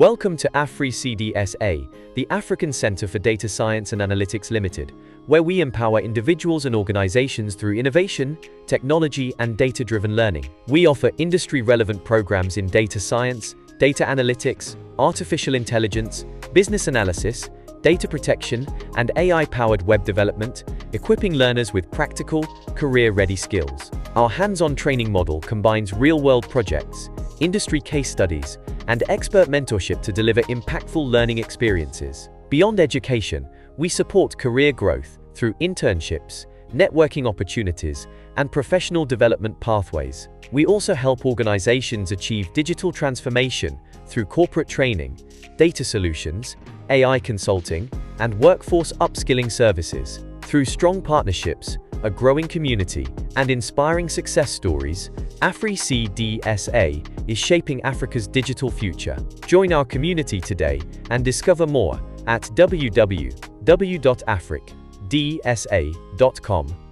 Welcome to AfriCDSA, the African Center for Data Science and Analytics Limited, where we empower individuals and organizations through innovation, technology, and data-driven learning. We offer industry-relevant programs in data science, data analytics, artificial intelligence, business analysis, data protection, and AI-powered web development, equipping learners with practical, career-ready skills. Our hands-on training model combines real-world projects, industry case studies, and expert mentorship to deliver impactful learning experiences. Beyond education, we support career growth through internships, networking opportunities, and professional development pathways. We also help organizations achieve digital transformation through corporate training, data solutions, AI consulting, and workforce upskilling services. Through strong partnerships, a growing community, and inspiring success stories, AfriCDSA is shaping Africa's digital future. Join our community today and discover more at www.africdsa.com.